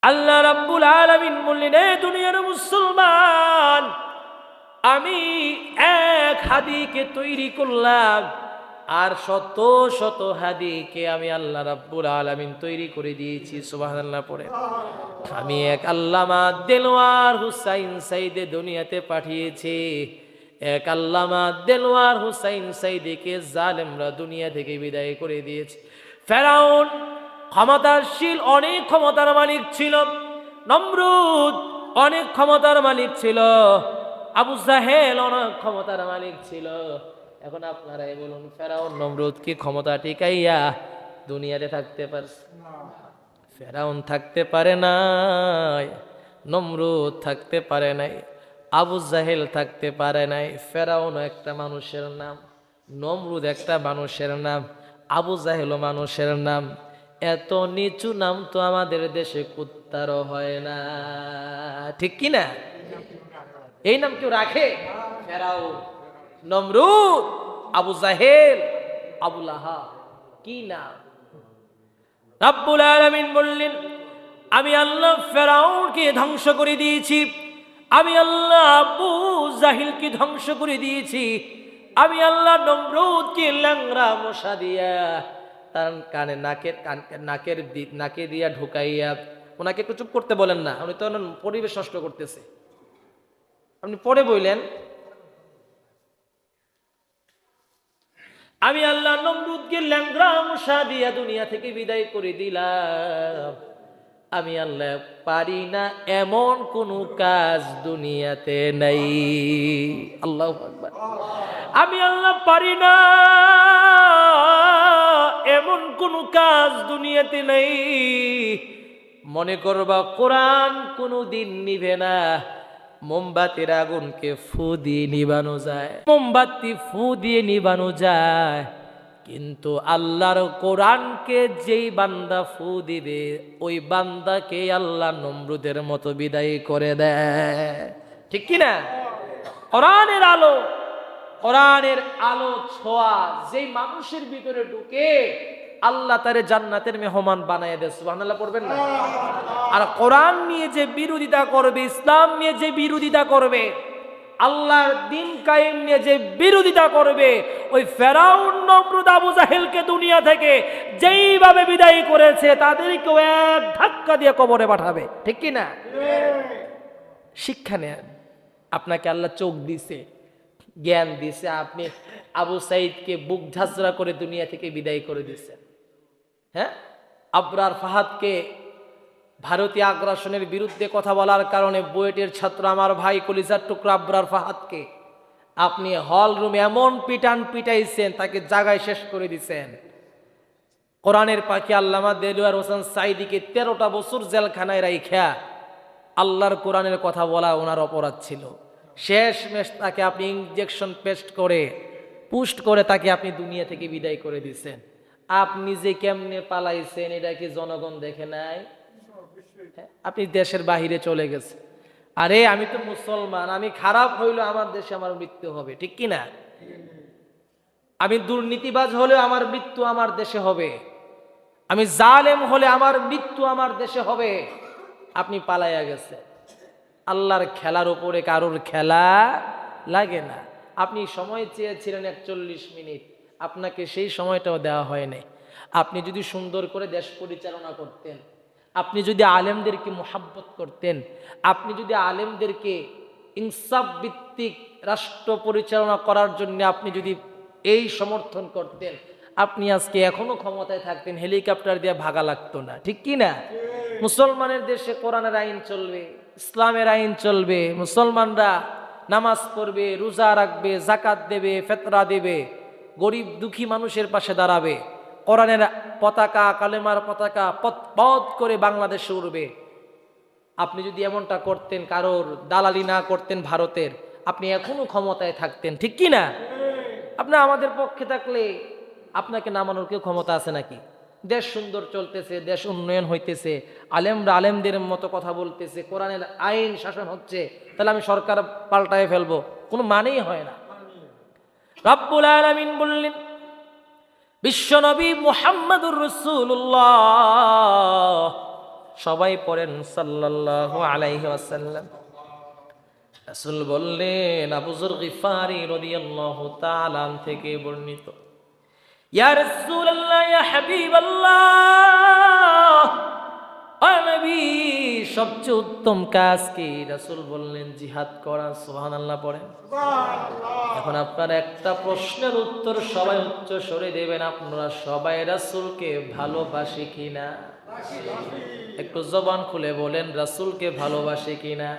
আল্লাহ রাব্বুল আলামিন বললেন, এ দুনিয়ার মুসলমান, আমি এক হাদিকে তৈরি করলাম, আর শত শত হাদিকে আমি আল্লাহ রাব্বুল আলামিন তৈরি করে দিয়েছি। সুবহানাল্লাহ পড়ে। আমি এক আল্লামা দেলোয়ার হুসাইন সাইদে দুনিয়াতে পাঠিয়েছি। এক আল্লামা দেলোয়ার হুসাইন সাইদিকে জালেমরা দুনিয়া থেকে বিদায় করে দিয়েছে। ফেরাউন ক্ষমতাশীল, অনেক ক্ষমতার মালিক ছিল। নমরুদ অনেক ক্ষমতার মালিক ছিল। আবু জাহেল অনেক ক্ষমতার মালিক ছিল। এখন আপনারাই বলুন, ফেরাউন নমরুদ কি ক্ষমতা টিকাইয়া দুনিয়াতে থাকতে পারছে? ফেরাউন থাকতে পারে নাই, নমরুদ থাকতে পারে নাই, আবু জাহেল থাকতে পারে নাই। ফেরাউন একটা মানুষের নাম, নমরুদ একটা মানুষের নাম, আবু জাহেলও মানুষের নাম। এত নিচু নাম তো আমাদের দেশে কুত্তারও হয় না, ঠিক কি না? এই নাম কেউ রাখে? ফেরাউন, নমরুদ, আবু জাহেল, আবু লাহাব, কি নাম? রাব্বুল আলামিন বললেন, আমি আল্লাহ ফেরাউনকে ধ্বংস করে দিয়েছি, আমি আল্লাহ আবু জাহিলকে ধ্বংস করে দিয়েছি, আমি আল্লাহ নমরুদকে ল্যাংড়া মশা দিয়া তার কানে নাকে দিয়া ঢুকাইয়া, ওনাকে একটু চুপ করতে বলেন না, উনি তো পরিবেশ নষ্ট করতেছে। আপনি পরে বললেন, আমি আল্লাহ নমরুদকে ল্যাংড়া মশা দিয়া দুনিয়া থেকে বিদায় করে দিলাম। আমি আল্লাহ পারি না এমন কোন কাজ দুনিয়াতে নাই। আল্লাহু আকবার। আমি আল্লাহ পারি না এমন কোন কাজ দুনিয়াতে নাই। মনে করবা কোরআন কোনদিন নিভে না। মোমবাতির আগুনকে ফু দিয়ে নিবানো যায়, মোমবাতি ফু দিয়ে নিবানো যায়, কিন্তু আল্লাহর কোরআনকে যেই বান্দা ফু দিবে, ওই বান্দাকে আল্লাহ নমরুদের মতো বিদায় করে দেয়, ঠিক কি না? কোরআনের আলো, কোরআনের আলো ছোঁয়া যেই মানুষের ভিতরে ঢুকে, আল্লাহ তারে জান্নাতের মেহমান বানায় দেয়। সুবহানাল্লাহ পড়বেন না? আর কোরআন নিয়ে যে বিরোধিতা করবে, ইসলাম নিয়ে যে বিরোধিতা করবে, আল্লাহর দিন কায়েম নিয়ে যে বিরোধিতা করবে, ওই ফেরাউন নমরুদ আবু জাহেলকে দুনিয়া থেকে যেইভাবে বিদায় করেছে, তাদেরকেও এক ধাক্কা দিয়ে কবরে পাঠাবে, ঠিক কি না? শিক্ষা নেন। আপনাকে আল্লাহ চোখ দিছে, জ্ঞান দিছে, আপনি আবু সাইদকে বুক ঝাঁঝরা করে দুনিয়া থেকে বিদায় করে দিচ্ছেন। হ্যাঁ, আবরার ফাহাদকে ভারতীয় আগ্রাসনের বিরুদ্ধে কথা বলার কারণে বুয়েটের ছাত্র আমার ভাই কলিজার টুকরা আবরার ফাহাদকে আপনি হল রুমে এমন পিটাইছেন, তাকে জায়গায় শেষ করে দিছেন। কোরআনের পাখি আল্লামা দেলোয়ার হোসেন সাইদিকে 13টা বছর জেলখানায় রাইখা আল্লাহর কোরআনের কথা বলা ওনার অপরাধ ছিল। শেষমেশ তাকে আপনি ইনজেকশন পুষ্ট করে তাকে আপনি দুনিয়া থেকে বিদায় করে দিচ্ছেন। আপনি যে কেমনে পালাইছেন, এটা কি জনগণ দেখে নাই? আপনি দেশের বাহিরে চলে গেছেন। আরে আমি তো মুসলমান, আমি খারাপ হইলে আমার দেশে আমার মৃত্যু হবে, ঠিক কি না? আমি দুর্নীতিবাজ হলে আমার মৃত্যু আমার দেশে হবে, আমি জালেম হলে আমার মৃত্যু আমার দেশে হবে। আপনি পালাইয়া গেছেন। আল্লাহর খেলার উপরে কারোর খেলা লাগে না। আপনি সময় চেয়েছিলেন 41 মিনিট, আপনাকে সেই সময়টাও দেওয়া হয় নাই। আপনি যদি সুন্দর করে দেশ পরিচালনা করতেন, আপনি যদি আলেমদেরকে মোহাব্বত করতেন, আপনি যদি আলেমদেরকে ইনসাফ ভিত্তিক রাষ্ট্র পরিচালনা করার জন্য আপনি যদি এই সমর্থন করতেন, আপনি আজকে এখনো ক্ষমতায় থাকতেন, হেলিকপ্টার দিয়ে ভাগা লাগতো না, ঠিক কি না? মুসলমানের দেশে কোরআনের আইন চলবে, ইসলামের আইন চলবে, মুসলমানরা নামাজ পড়বে, রোজা রাখবে, জাকাত দেবে, ফিতরা দেবে, গরিব দুঃখী মানুষের পাশে দাঁড়াবে, কোরআনের পতাকা, কালেমার পতাকা পথ করে বাংলাদেশে উড়বে। আপনি যদি এমনটা করতেন, কারোর দালালি না করতেন ভারতের, আপনি এখনো ক্ষমতায় থাকতেন, ঠিক কি না? আপনি আমাদের পক্ষে থাকলে আপনাকে নামানোর কেউ ক্ষমতা আছে নাকি? দেশ সুন্দর চলতেছে, দেশ উন্নয়ন হইতেছে, আলেমরা আলেমদের মতো কথা বলতেছে, কোরআনের আইন শাসন হচ্ছে, তাহলে আমি সরকার পাল্টায় ফেলবো, কোনো মানেই হয় না। রব্বুল আলামিন বললেন, বিশ্বনবী মুহাম্মদুর রাসূলুল্লাহ সবাই পড়েন সাল্লাল্লাহু আলাইহি ওয়াসাল্লাম। রাসূল বললেন, আবু যর গিফারি রাদিয়াল্লাহু তাআলা থেকে বর্ণিত, ইয়া রাসূলুল্লাহ, ইয়া হাবিবাল্লাহ, ও নবী, সবচেয়ে উত্তম কাজ কি? রাসূল বললেন, জিহাদ করা। সুবহানাল্লাহ পড়েন। এখন আপনার একটা প্রশ্নের উত্তর সবাই উচ্চ স্বরে দেবেন, আপনারা সবাই রাসূলকে ভালোবাসি কিনা? একটু জবান খুলে বলেন, রাসূলকে ভালোবাসি কিনা?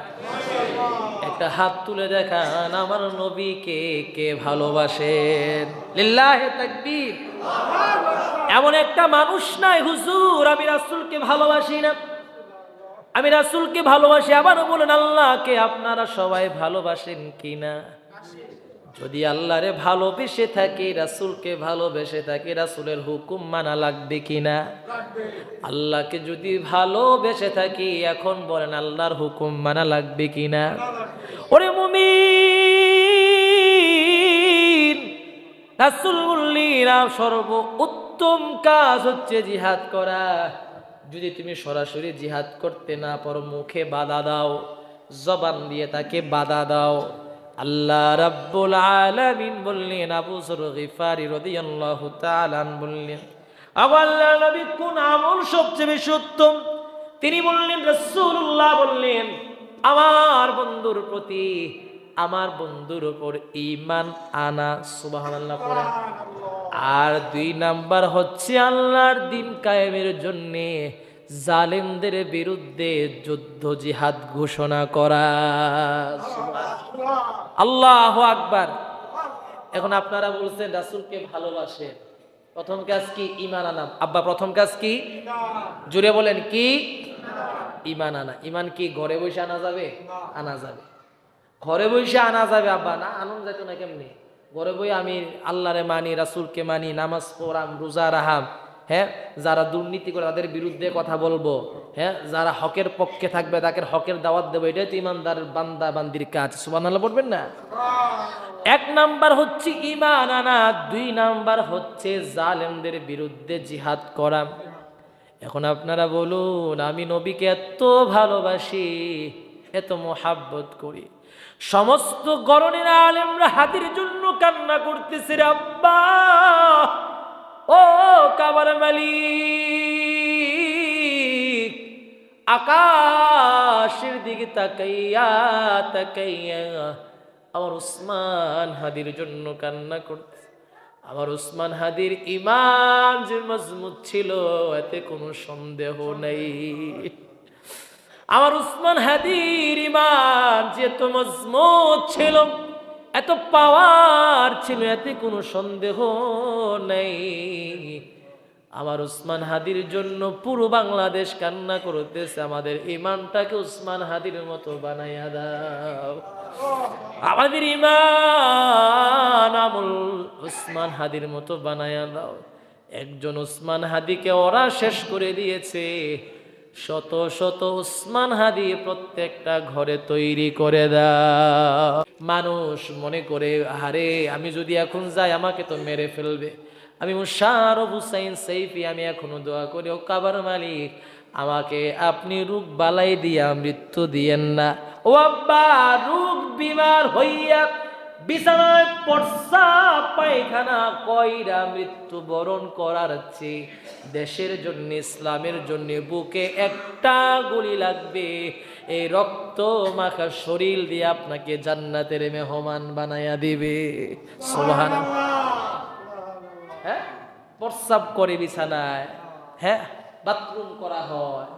একটা হাত তুলে দেখান, আমার নবীকে কে ভালোবাসেন? লিল্লাহি তাকবীর। এমন একটা মানুষ নাই, হুজুর আমি রাসূলকে ভালোবাসি না, আমি রাসূলকে ভালোবাসি। আবারও বলেন, আল্লাহকে আপনারা সবাই ভালোবাসেন কিনা? যদি আল্লাহরে ভালোবেসে থাকি, রাসূলকে ভালোবেসে থাকি, রাসূলের হুকুম মানা লাগবে কিনা? আল্লাহকে যদি ভালোবেসে থাকি, এখন বলেন আল্লাহর হুকুম মানা লাগবে কিনা? ওরে মুমিন, রাসূল বললেন, সর্ব উত্তম কাজ হচ্ছে জিহাদ করা। যদি তুমি সরাসরি জিহাদ করতে না পারো, মুখে বাধা দাও, জবান দিয়ে তাকে বাধা দাও। আল্লাহ রাব্বুল আলামিন বললেন, আবু যর গিফারি রাদিয়াল্লাহু তাআলা বললেন, আল্লাহর নবী কোন আমল সবচেয়ে বেশি উত্তম? তিনি বললেন, রাসূলুল্লাহ বললেন, আমার বন্ধুর প্রতি, আমার বন্ধুর উপর ঈমান আনা। সুবহানাল্লাহ পড়েন। আর ২ নাম্বার হচ্ছে আল্লাহর দ্বীন কায়েমের জন্য জালেমদের বিরুদ্ধে যুদ্ধ জিহাদ ঘোষণা করা। আল্লাহু আকবার। এখন আপনারা বলছেন রাসূলকে ভালোবাসেন, প্রথম কাজ কি? ঈমান আনা। আব্বা প্রথম কাজ কি? জোরে বলেন, কি? ঈমান আনা। ঈমান কি ঘরে বসে আনা যাবে? আনা যাবে, ঘরে বসে আনা যাবে আব্বা? না, আনন্দ যাইতো না। কেমনি? ঘরে বই আমি আল্লাহরে মানি, রাসূলকে মানি, নামাজ পড়াম, রোজা রাখাম, হ্যাঁ, যারা দুর্নীতি করে তাদের বিরুদ্ধে কথা বলবো, হ্যাঁ, যারা হকের পক্ষে থাকবে তাকে হকের দাওয়াত দেবো, এটাই তো ইমানদার বান্দা বান্দির কাজ। সুবহানাল্লাহ পড়বেন না? ১ নাম্বার হচ্ছে ঈমান আনা, ২ নাম্বার হচ্ছে জালেমদের বিরুদ্ধে জিহাদ করা। এখন আপনারা বলুন, আমি নবীকে এত ভালোবাসি, এত মোহাব্বত করি, সমস্ত গরনের আলেমরা হাদির জন্য কান্না করতেছে, রে আব্বা, ও কাবার মালিক, আকাশের দিকে তাকাইয়া তাকাইয়া আমার উসমান হাদির জন্য কান্না করতেছে। আমার উসমান হাদির ঈমান যে মজবুত ছিল, এতে কোনো সন্দেহ নেই। আমার উসমান হাদির ঈমান যে এত মজবুত ছিল, এত পাওয়ার ছিল, এতে কোনো সন্দেহ নেই। আমার উসমান হাদির জন্য পুরো বাংলাদেশ কান্না করতেছে, আমাদের ঈমানটাকে উসমান হাদির মতো বানাইয়া দাও। আমাদের ঈমান আমল উসমান হাদির মতো বানাইয়া দাও। একজন উসমান হাদিকে ওরা শেষ করে দিয়েছে, শত শত উসমান হাদি প্রত্যেকটা ঘরে তৈরি করে দাও। মানুষ মনে করে, আরে আমি যদি এখন যাই আমাকে তো মেরে ফেলবে। আমি মুশাররফ হোসাইন সাইফি, আমি এখনো দোয়া করি, ও কাবার মালিক, আমাকে আপনি রোগ বালাই দিয়া মৃত্যু দিয়েন না। ও আব্বা, রোগ বিমার হইয়া বিছানায় প্রস্রাব পায়খানা কইরা মৃত্যুবরণ করার চেয়ে দেশের জন্য, ইসলামের জন্য বুকে একটা গুলি লাগবে, এই রক্ত মাখা শরীর দিয়ে আপনাকে জান্নাতের মেহমান বানায়া দিবে। সুবহানাল্লাহ। হ্যাঁ, প্রস্রাব করে বিছানায়, হ্যাঁ, বাথরুম করা হয়,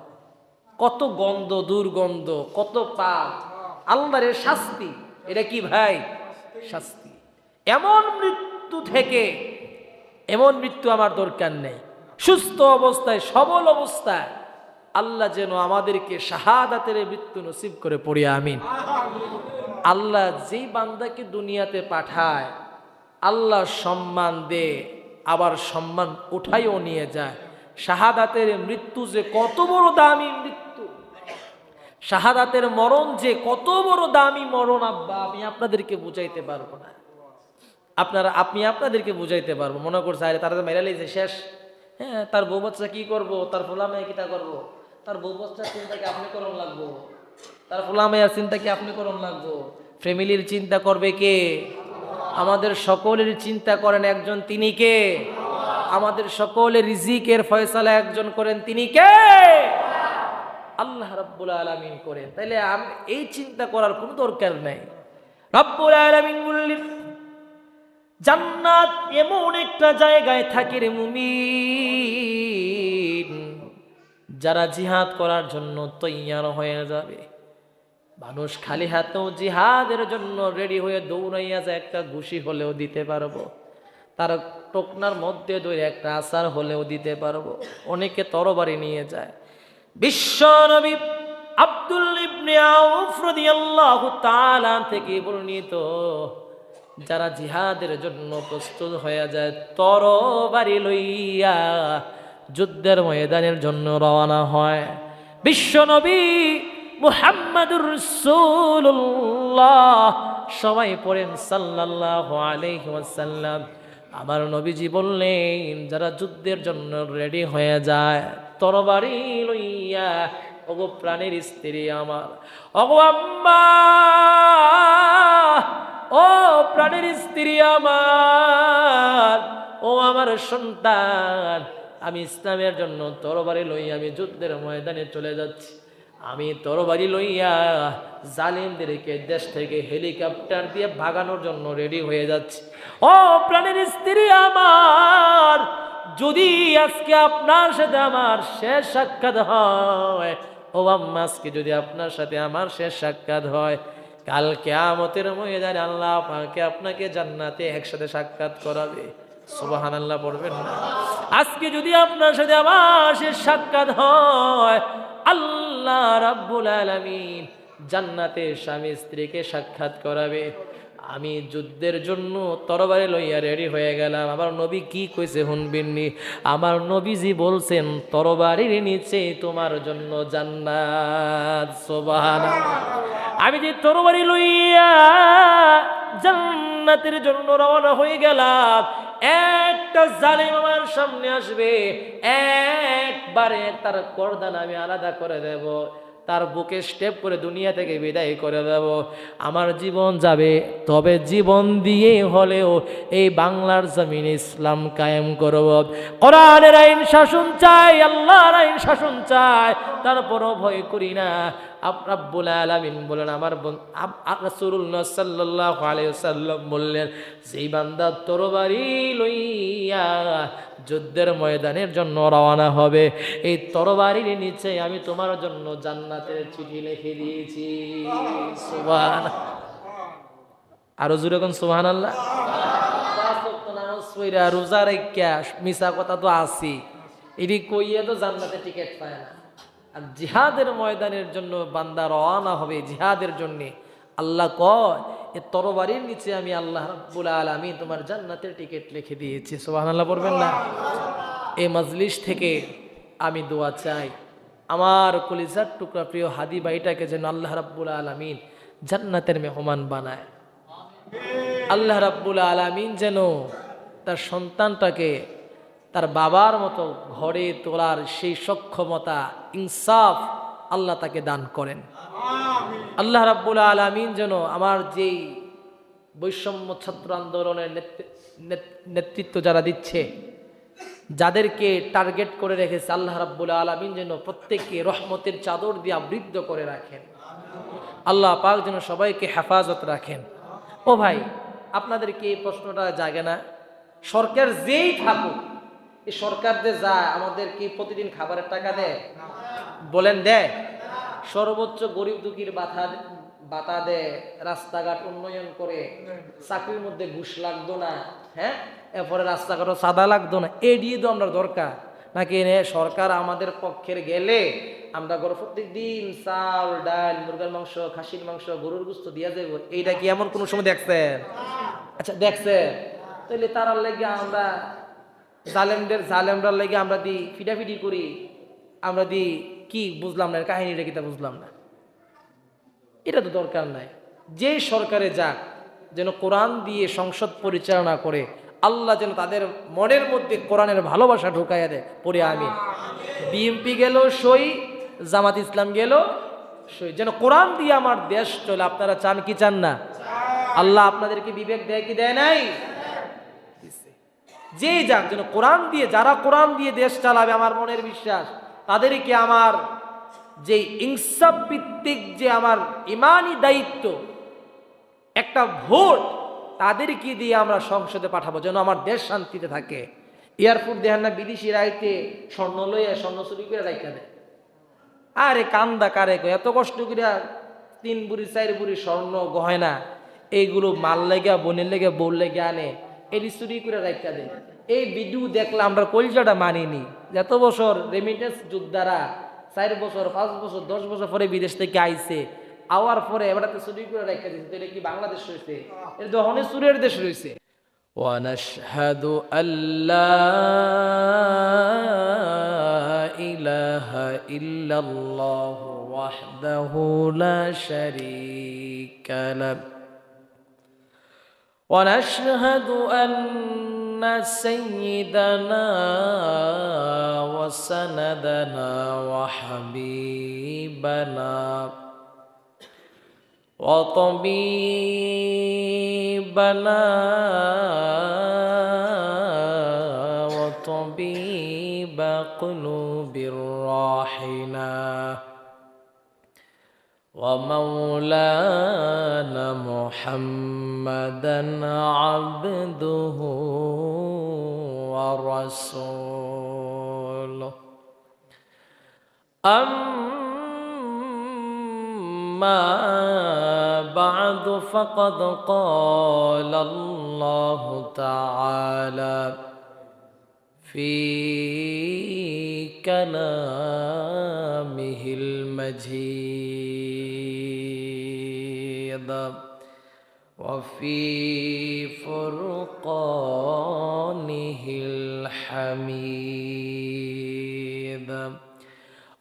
কত গন্ধ, দুর্গন্ধ, কত পাপ, আল্লাহর শাস্তি। এটা কি ভাই? শাস্তি। এমন মৃত্যু থেকে, এমন মৃত্যু আমার দরকার নেই। সুস্থ অবস্থায়, সবল অবস্থায় আল্লাহ যেন আমাদেরকে শাহাদাতের মৃত্যু নসিব করে পড়ি, আমিন। আল্লাহ যেই বান্দাকে দুনিয়াতে পাঠায়, আল্লাহ সম্মান দে, আবার সম্মান উঠাইও নিয়ে যায়। শাহাদাতের মৃত্যু যে কত বড় দামি মৃত্যু, শাহাদাতের মরণ যে কত বড় দামি মরণ, আব্বা আমি আপনাদেরকে বুঝাইতে পারবো না। আপনি আপনাদেরকে বুঝাইতে পারবো। মনে করছে আরে তারা মেরে লেগেছে শেষ, হ্যাঁ, তার বউ বাচ্চা কি করবো, তার ফোলা মেয়ে কিটা করবো, তার বউ বাচ্চার চিন্তা কি আপনি করুন লাগবো? তার ফুলামায়ার চিন্তা কি আপনি করুন লাগবো? ফ্যামিলির চিন্তা করবে কে? আমাদের সকলের চিন্তা করেন একজন, তিনি কে? আমাদের সকলের রিজিকের ফয়সালা একজন করেন, তিনি কে? আল্লাহ রাব্বুল আলামিন করেন। তাইলে এই চিন্তা করার কোনো দরকার নাই। রাব্বুল আলামিন বললেন জান্নাত এমন একটা জায়গায় থাকে রে মুমিন, যারা জিহাদ করার জন্য তৈয়ার হয়ে যাবে। মানুষ খালি হাতেও জিহাদের জন্য রেডি হয়ে দৌড়াইয়া যায়, একটা ঘুষি হলেও দিতে পারবো, তার টোকনার মধ্যে ধরে একটা আচার হলেও দিতে পারবো। অনেকে তরবারি নিয়ে যায়। বিশ্ব নবী আব্দুল ইবনে আউফ রাদিয়াল্লাহু তাআলা থেকে বর্ণিত, যারা জিহাদের জন্য প্রস্তুত হয়ে যায় তরবারি লইয়া যুদ্ধের ময়দানের জন্য রওনা হয়। বিশ্ব নবী মুহাম্মাদুর রাসূলুল্লাহ, সবাই পড়েন সাল্লাল্লাহু আলাইহি ওয়াসাল্লাম। আমার নবীজি বললেন যারা যুদ্ধের জন্য রেডি হয়ে যায় তরবারি লইয়া, ওগো প্রাণের স্ত্রী আমার, ওগো আম্মা, ও প্রাণের স্ত্রী আমার, ও আমার সন্তান, আমি ইসলামের জন্য তরবারি লইয়া আমি যুদ্ধের ময়দানে চলে যাচ্ছি। আমি তরবারি লইয়া জালিমদেরকে দেশ থেকে হেলিকপ্টার দিয়ে ভাগানোর জন্য রেডি হয়ে যাচ্ছি। ও প্রাণের স্ত্রী আমার, যদি আজকে আপনার সাথে আমার শেষ সাক্ষাৎ হয়, ও আম্মা আজকে যদি আপনার সাথে আমার শেষ সাক্ষাৎ হয়, কাল কিয়ামতের ময়দানে আল্লাহ পাকে আপনাকে জান্নাতে একসাথে সাক্ষাৎ করাবে। সুবহানাল্লাহ পড়বেন না? আজকে যদি আপনার সাথে আমার শেষ সাক্ষাৎ হয়, আল্লাহ রাব্বুল আলামিন জান্নাতে স্বামী স্ত্রীকে সাক্ষাৎ করাবে। আমি যুদ্ধের জন্য তরবারি লইয়া রেডি হয়ে গেলাম। আমার নবী কি কইছে শুনবেননি? আমার নবীজি বলছেন তরবারির নিচে তোমার জন্য জান্নাত। সুবহানাল্লাহ। আমি যে তরবারি লইয়া জান্নাতের জন্য রওনা হয়ে গেলাম, একটা জালিম আমার সামনে আসবে, একবারে তার গর্দান আমি আলাদা করে দেব, তার বুকে স্টেপ করে দুনিয়া থেকে বিদায় করে দেব। আমার জীবন যাবে, তবে জীবন দিয়ে হলেও এই বাংলার জমিনে ইসলাম কায়েম করব। কোরআনের আইন শাসন চাই, আল্লাহর আইন শাসন চাই, তারপরও ভয় করি না। রাব্বুল আলামিন বলেন, আমার রাসূলুল্লাহ সাল্লাল্লাহু আলাইহি ওয়াসাল্লাম বললেন, যেই বান্দা তরবারি লইয়া যুদ্ধের ময়দানের জন্য রওনা হবে, এই তরবারির নিচে আমি তোমার জন্য জান্নাতের চিঠি লিখে দিয়েছি। সুবহানাল্লাহ। আরো জোরে কোন সুবহানাল্লাহ। পাঁচ ওয়াক্ত নামাজ পড়া, রোজা রাখা, মিছা কথা তো আছি, এটি কইয়া তো জান্নাতে টিকিট পায় না। আর জিহাদের ময়দানের জন্য বান্দা রওনা হবে, জিহাদের জন্য আল্লাহ কয় এ তরবারির নিচে আমি আল্লাহ রাব্বুল আলামিন তোমার জান্নাতের টিকিট লিখে দিয়েছি। সুবহানাল্লাহ পড়বেন না? এই মজলিস থেকে আমি দোয়া চাই, আমার কলিজার টুকরা প্রিয় হাদি ভাইটাকে যেন আল্লাহ রাব্বুল আলামিন জান্নাতের মেহমান বানায়। আল্লাহ রাব্বুল আলামিন যেন তার সন্তানটাকে তার বাবার মতো ঘরে তোলার সেই সক্ষমতা, ইনসাফ আল্লাহ তাকে দান করেন। আল্লাহ রাব্বুল আলামিন যেন আমার যেই বৈষম্য ছাত্র আন্দোলনের নেতৃত্ব যারা দিচ্ছে, যাদেরকে টার্গেট করে রেখেছে, আল্লাহ রাব্বুল আলামিন যেন প্রত্যেককে রহমতের চাদর দিয়ে আবৃত করে রাখেন। আল্লাহ পাক যেন সবাইকে হেফাজত রাখেন। ও ভাই, আপনাদেরকে এই প্রশ্নটা জাগে না? সরকার যেই থাকুক, এই সরকার যে যায় আমাদের কি প্রতিদিন খাবারের টাকা দেয়? বলেন দেয়? সর্বোচ্চ গরিব দুঃখীর বাতা দেয়, রাস্তাঘাট উন্নয়ন করে, চাকরির মধ্যে ঘুষ লাগতো না, হ্যাঁ, এরপরে রাস্তাঘাটও সাদা লাগতো না, এড়িয়ে তো আমরা দরকার নাকি? সরকার আমাদের পক্ষের গেলে আমরা প্রত্যেক দিন চাল, ডাল, মুরগির মাংস, খাসির মাংস, গরুর গোশত দিয়া যাবো, এইটা কি এমন কোনো সময় দেখছেন? আচ্ছা দেখছেন? তাহলে তার লেগে আমরা জালেমরার লেগে আমরা দি ফিটাফিটি করি, আমরা দি কি বুঝলাম না, কাহিনীটা কি তা বুঝলাম না। এটা তো দরকার নাই। যে সরকারে যাক, যেন কোরআন দিয়ে সংসদ পরিচালনা করে, আল্লাহ যেন তাদের মনের মধ্যে কোরআনের ভালোবাসা ঢুকাইয়া দেয়। পড়ে আমিন। বিএমপি গেল সই, জামাত ইসলাম গেল শহীদ। যেন কোরআন দিয়ে আমার দেশ চলে। আপনারা চান কি চান না? আল্লাহ আপনাদেরকে বিবেক দেয় কি দেয় নাই? যে যাক যেন কোরআন দিয়ে, যারা কোরআন দিয়ে দেশ চালাবে, আমার মনের বিশ্বাস তাদেরকে আমার যে ইনসাফ ভিত্তিক যে আমার ইমানি দায়িত্ব, একটা ভোট তাদেরকে দিয়ে আমরা সংসদে পাঠাবো, যেন আমার দেশ শান্তিতে থাকে। এয়ারপোর্ট দেখেন না, বিদেশি রাইতে স্বর্ণ লইয়া স্বর্ণ চুরি করে রাইখা দেয়। আরে কান্দা কারে কয়, এত কষ্ট করে 3 বুড়ি 4 বুড়ি স্বর্ণ গহনা এইগুলো মাল লেগে, বোনের লেগে, বউর লেগে আনে, এটি চুরি করে রাইখা দেয়। এই ভিডিও দেখলে আমরা কলজাটা মানিনি। এত বছর রেমিটেন্স যোদ্ধারা 4 বছর 5 বছর 10 বছর পরে বিদেশ থেকে আইছে, আওয়ার পরে এবারতে চুরি করে রাইখা দিচ্ছে। এটা কি বাংলাদেশ রয়েছে? এর দহনে চুরের দেশ রয়েছে। ونشهد أن لا إله إلا الله وحده لا شريك له ونشهد أن سيدنا وسندنا وحبيبنا وطبيبنا وطبيب قلوب الراحنا ومولانا محمدا عبده ورسوله أما بعد فقد قال الله تعالى في كلامه المجيد وفي فرقانه الحميد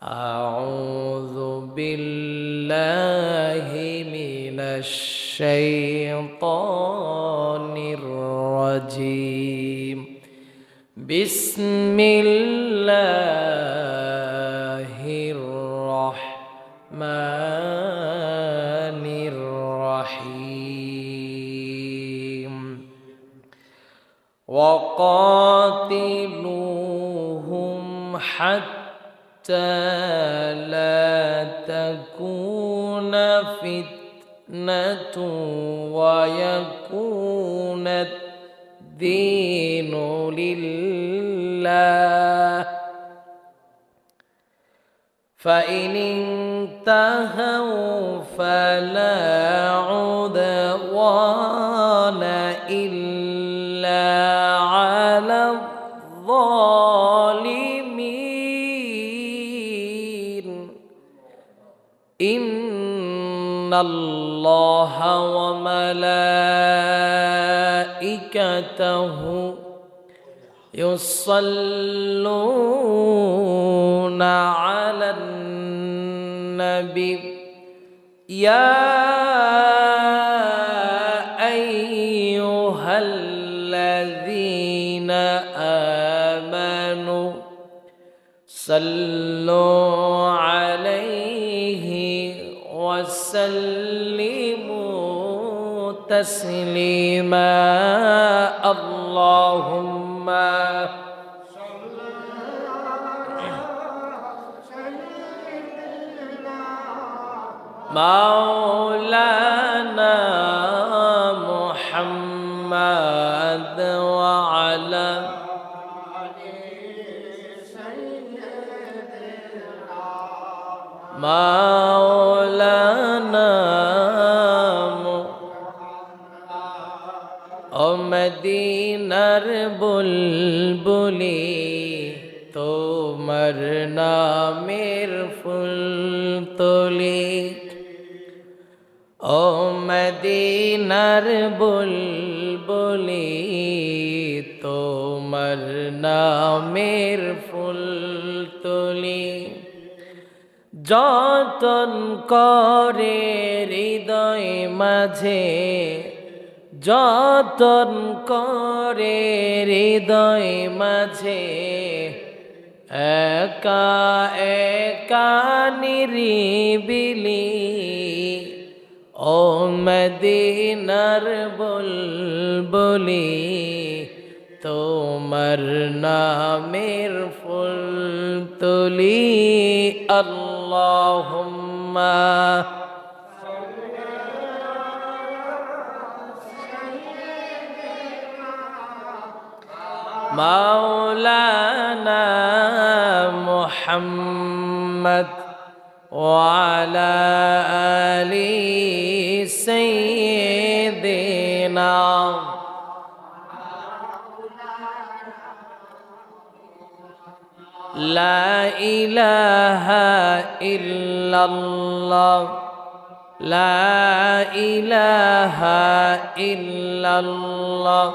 أعوذ بالله من الشيطان الرجيم بسم الله الرحمن الرحيم وقاتلوهم حتى لا تكون فتنة ويكون الدين لله فإن انتهوا فلا عدوان إلا على الظالمين إن الله وملائكته يصلون على النبي يا أيها الذين آمنوا صلوا عليه وسلموا تسليما اللهم مولانا محمد وعلى مولانا মদিনার বুলবুলি তোমার নামের ফুল তোলে ও মদিনার বুলবুলি তোমার নামের ফুল তোলে যতন করে হৃদয় মাঝে যতন করে হৃদয় মাঝে একা একা নিরিবিলি ও মদিনার বুলবুলি তোমার নামের ফুল তুলি আল্লাহুম্মা মাওলানা মুহাম্মদ ওয়ালা আলি সাইয়্যিদিনা লা ইলাহা ইল্লাল্লাহ লা ইলাহা ইল্লাল্লাহ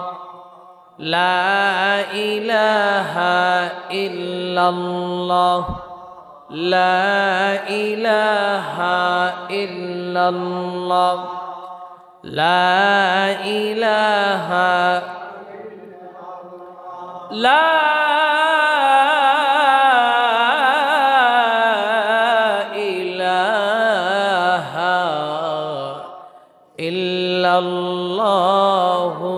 লা ইলাহা ইল্লাল্লাহ লা ইলাহা ইল্লাল্লাহ লা ইলাহা লা ইলাহা ইল্লাল্লাহু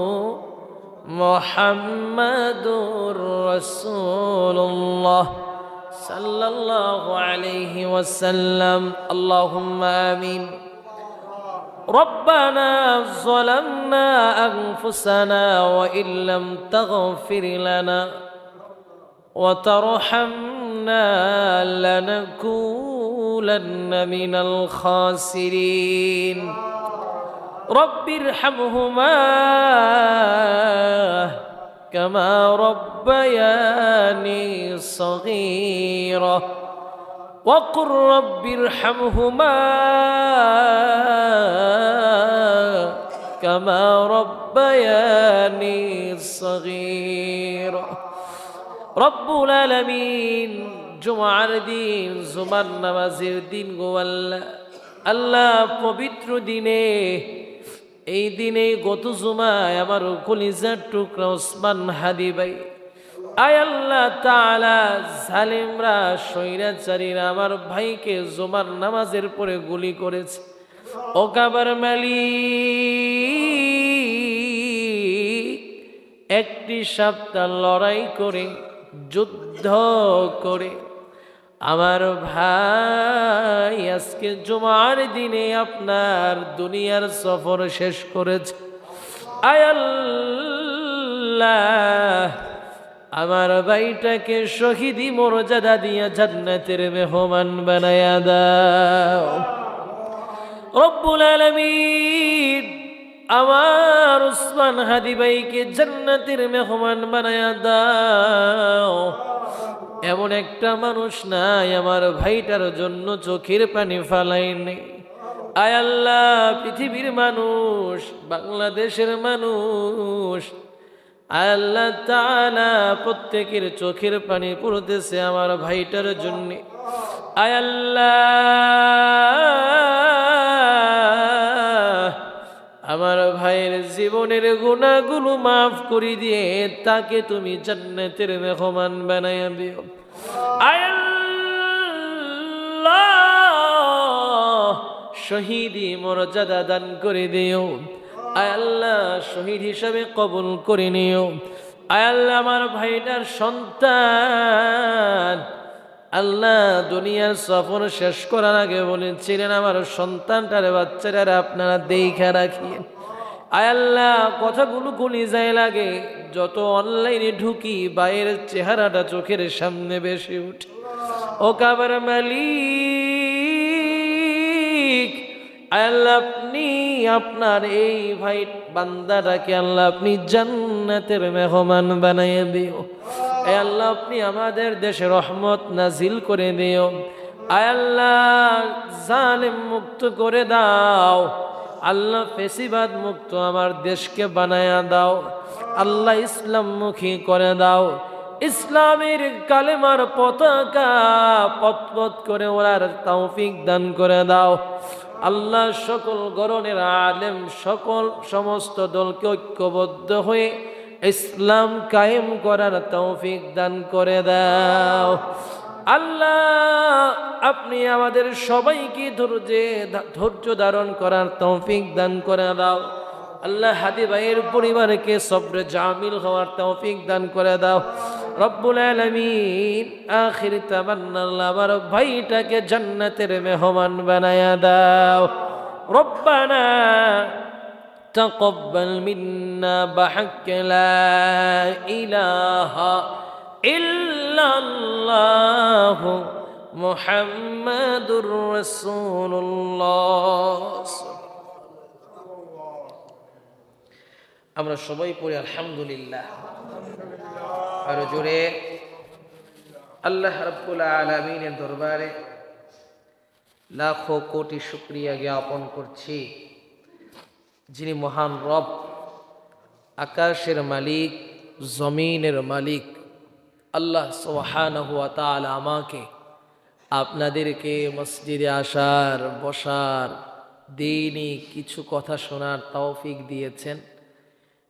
মুহাম্মাদুর রাসূলুল্লাহ সাল্লাল্লাহু আলাইহি ওয়াসাল্লাম আল্লাহুম্মা আমিন ربنا ظلمنا أنفسنا وإن لم تغفر لنا وترحمنا لنكونن من الخاسرين رب ارحمهما كما ربياني صغيرا وقل رب ارحمهما كما ربياني صغيرا رب العالمين জুমার দিন জুমার নামাজের দিন গো আল্লাহ আল্লাহ পবিত্র দিনে এই দিনে গত জুমায় আমার কলিজার টুকরা ওসমান হাদি ভাই আয় আল্লাহ তাআলা জালিমরা স্বৈরাচারীরা আমার ভাইকে জুমার নামাজের পরে গুলি করেছে ও কাবার মালিক একটি সপ্তাহ লড়াই করে যুদ্ধ করে আমার ভাই আজকে জুমার দিনে আপনার দুনিয়ার সফর শেষ করেছে আয় আল্লাহ আমার ভাইটাকে শহীদি মর্যাদা দিয়া জান্নাতের মেহমান বানায়া দাও রব্বুল আলামিন আমার ওসমান হাদি ভাইকে জান্নাতের মেহমান বানায়া দাও এমন একটা মানুষ নাই আমার ভাইটার জন্য চোখের পানি ফালাইনি আয় আল্লাহ পৃথিবীর মানুষ বাংলাদেশের মানুষ আয় আল্লাহ তাআলা প্রত্যেকের চোখের পানি পড়তেছে আমার ভাইটার জন্য আয় আল্লাহ আমার ভাইয়ের জীবনের গুনাহগুলো মাফ করে দিয়ে তাকে তুমি জান্নাতের মেহমান বানায়া দিও আয় আল্লাহ শহীদি মর্যাদা দান করে দিও আয় আল্লাহ শহীদ হিসাবে কবুল করে নিও আয় আল্লাহ আমার ভাইটার সন্তান আল্লাহ দুনিয়ার সফর শেষ করার আগে বলেছিলেন আমার সন্তানটারে বাচ্চাটারে আপনারা দেখা রাখিয়েন আয় আল্লাহ কথাগুলো কলিজায় লাগে যত অনলাইনে ঢুকি বাইরের চেহারাটা চোখের সামনে বেশি উঠে ও কাবার মালিক আয় আল্লাহ আপনি আপনার এই ভাই বান্দাটাকে আল্লাহ আপনি জান্নাতের মেহমান বানিয়ে দিও আয় আল্লাহ আপনি আমাদের দেশে রহমত নাজিল করে দিও আয় আল্লাহ জালিম মুক্ত করে দাও আল্লাহ ফেসিবাদ মুক্ত আমার দেশকে বানায়া দাও আল্লাহ ইসলামমুখী করে দাও ইসলামের কালেমার পতাকা পতপত করে ওড়ার তৌফিক দান করে দাও আল্লাহ সকল গরনের আলেম সকল সমস্ত দলকে ঐক্যবদ্ধ হয়ে ইসলাম কায়েম করার তৌফিক দান করে দাও। আল্লাহ আপনি আমাদের সবাইকে ধৈর্য ধারণ করার তৌফিক দান করে দাও। আল্লাহ হাদি ভাইয়ের পরিবারকে সবরে জামিল হওয়ার তৌফিক দান করে দাও রব্বুল আলামিন। আখির তামান্না আল্লাহ আমার ভাইটাকে জান্নাতের মেহমান বানায়া দাও। রব্বানা তাকাব্বাল মিন্না বিহাক্কি লা ইলাহা ইল্লাল্লাহ মুহাম্মাদুর রাসূলুল্লাহ। আমরা সবাই পড়ি আলহামদুলিল্লাহ। আরো জোরে আল্লাহ রাব্বুল আলামিনের দরবারে লাখো কোটি শুকরিয়া জ্ঞাপন করছি, যিনি মহান রব, আকাশের মালিক, জমিনের মালিক আল্লাহ সুবহানাহু ওয়া তাআলা আমাকে আপনাদেরকে মসজিদে আসার, বসার, দিনই কিছু কথা শোনার তৌফিক দিয়েছেন।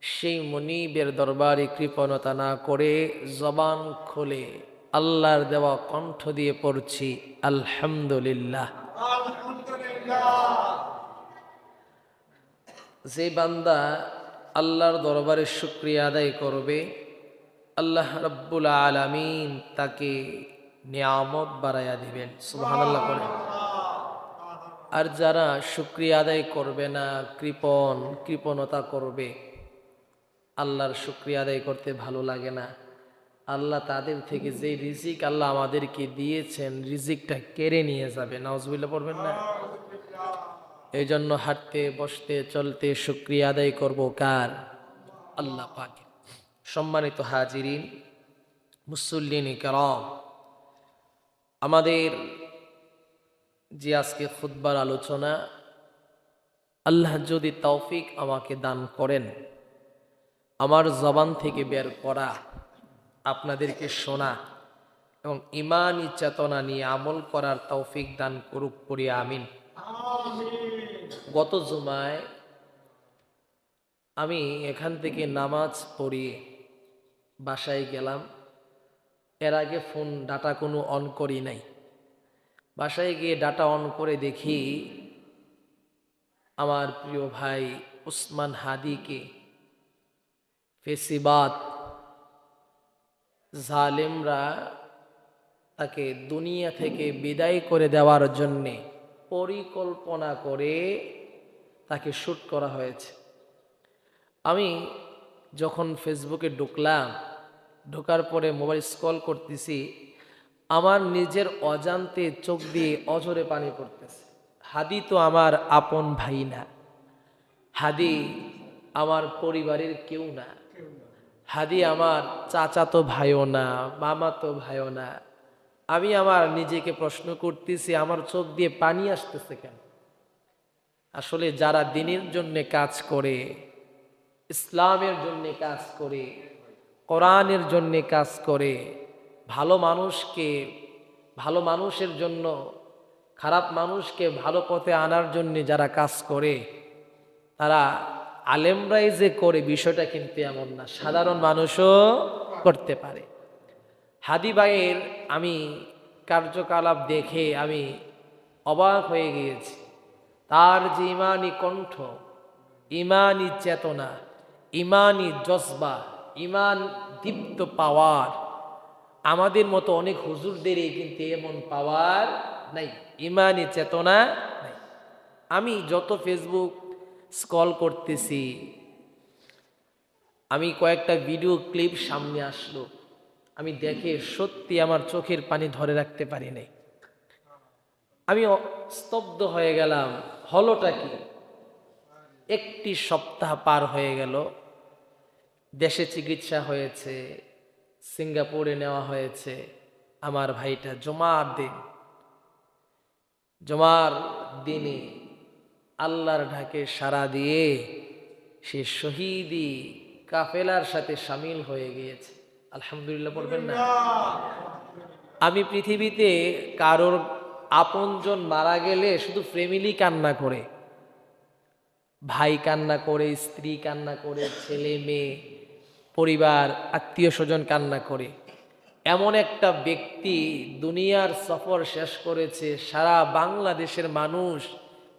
সেই মনিবের দরবারে কৃপণতা না করে জবান খুলে আল্লাহর দেওয়া কণ্ঠ দিয়ে পড়ছি আলহামদুলিল্লাহ। যে বান্দা আল্লাহর দরবারে শুকরিয়া আদায় করবে, আল্লাহ রাব্বুল আলামিন তাকে নিয়ামত বাড়াইয়া দিবেন। সুবহানাল্লাহ বলেন। আর যারা শুকরিয়া আদায় করবে না, কৃপণতা করবে, আল্লাহর শুকরিয়া আদায় করতে ভালো লাগে না, আল্লাহ তাদের থেকে যে রিজিক আল্লাহ আমাদেরকে দিয়েছেন রিজিকটা কেড়ে নিয়ে যাবে। নাউজুবিল্লাহ পড়বেন না? এই জন্য হাঁটতে, বসতে, চলতে শুকরিয়া আদায় করব কার? আল্লাহ পাকে। সম্মানিত হাজিরিন, মুসল্লিন কিরাম, আমাদের যে আজকে খুতবার আলোচনা, আল্লাহ যদি তৌফিক আমাকে দান করেন, আমার জবান থেকে বের করা, আপনাদেরকে শোনা এবং ঈমানি চেতনা নিয়ে আমল করার তৌফিক দান করুক, পড়ি আমিন। গত জুমায় আমি এখান থেকে নামাজ পড়িয়ে বাসায় গেলাম। এর আগে ফোন ডাটা কোনো অন করি নাই। বাসায় গিয়ে ডাটা অন করে দেখি আমার প্রিয় ভাই উসমান হাদিকে ফেসিবাদ জালেমরা তাকে দুনিয়া থেকে বিদায় করে দেওয়ার জন্যে পরিকল্পনা করে তাকে শ্যুট করা হয়েছে। আমি যখন ফেসবুকে ঢোকার পরে মোবাইল স্ক্রল করতেছি, আমার নিজের অজান্তে চোখ দিয়ে অঝরে পানি পড়তেছে। হাদি তো আমার আপন ভাই না, হাদি আমার পরিবারের কেউ না, হাদি আমার চাচাতো ভাইও না, মামাতো ভাইও না। আমি আমার নিজেকে প্রশ্ন করতেছি, আমার চোখ দিয়ে পানি আসতেছে কেন? আসলে যারা দ্বীনের জন্য কাজ করে, ইসলামের জন্য কাজ করে, কোরআনের জন্য কাজ করে, ভালো মানুষের জন্য, খারাপ মানুষকে ভালো পথে আনার জন্য যারা কাজ করে, তারা আলেমরাই যে করে বিষয়টা কিন্তু এমন না, সাধারণ মানুষও করতে পারে। হাদি ভাইয়ের আমি কার্যকলাপ দেখে আমি অবাক হয়ে গিয়েছি। তার যে ইমানি কণ্ঠ, ইমানি চেতনা, ইমানি জজবা, ইমান দীপ্ত পাওয়ার, আমাদের মতো অনেক হুজুরদেরই কিন্তু এমন পাওয়ার নাই, ইমানি চেতনা নাই। আমি যত ফেসবুক স্ক্রল করতেছি, আমি কয়েকটা ভিডিও ক্লিপ সামনে আসলো, আমি দেখে সত্যি আমার চোখের পানি ধরে রাখতে পারি নাই। আমি স্তব্ধ হয়ে গেলাম। হলোটা কি? একটি সপ্তাহ পার হয়ে গেল, দেশে চিকিৎসা হয়েছে, সিঙ্গাপুরে নেওয়া হয়েছে। আমার ভাইটা জুমার দিনে আল্লাহর ঢাকে সাড়া দিয়ে সে শহীদি কাফেলার সাথে শামিল হয়ে গিয়েছে। আলহামদুলিল্লাহ পড়বেন না? আমি পৃথিবীতে কারোর আপনজন মারা গেলে শুধু ফ্যামিলি কান্না করে, ভাই কান্না করে, স্ত্রী কান্না করে, ছেলে মেয়ে, পরিবার, আত্মীয় স্বজন কান্না করে। এমন একটা ব্যক্তি দুনিয়ার সফর শেষ করেছে, সারা বাংলাদেশের মানুষ,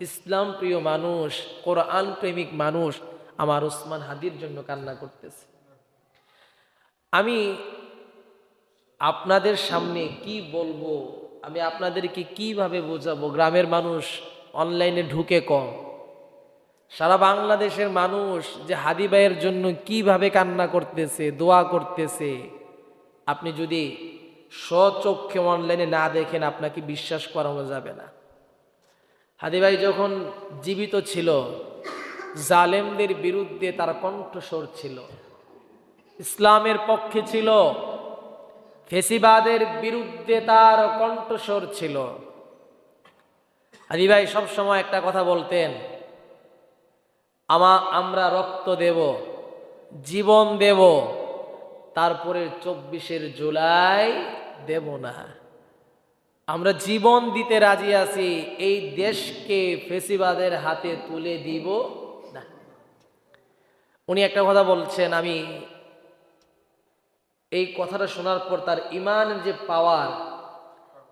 ইসলাম প্রিয় মানুষ, কোরআন প্রেমিক মানুষ আমার ওসমান হাদির জন্য কান্না করতেছে। আমি আপনাদের সামনে কি বলবো, আমি আপনাদেরকে কিভাবে বোঝাবো? গ্রামের মানুষ অনলাইনে ঢুকে কম, সারা বাংলাদেশের মানুষ যে হাদি ভাইয়ের জন্য কিভাবে কান্না করতেছে, দোয়া করতেছে, আপনি যদি স্বচক্ষে অনলাইনে না দেখেন আপনাকে বিশ্বাস করানো যাবে না। হাদি ভাই যখন জীবিত ছিল, জালেমদের বিরুদ্ধে তার কণ্ঠস্বর ছিল, ইসলামের পক্ষে ছিল, ফেসিবাদের বিরুদ্ধে তার কণ্ঠস্বর ছিল। হাদি ভাই সবসময় একটা কথা বলতেন, আমরা রক্ত দেব, জীবন দেব, তারপরে 24 জুলাই দেব না। আমরা জীবন দিতে রাজি আছি, এই দেশকে ফেসিবাদের হাতে তুলে দিব না। উনি একটা কথা বলছেন, আমি এই কথাটা শোনার পর তার ইমানের যে পাওয়ার,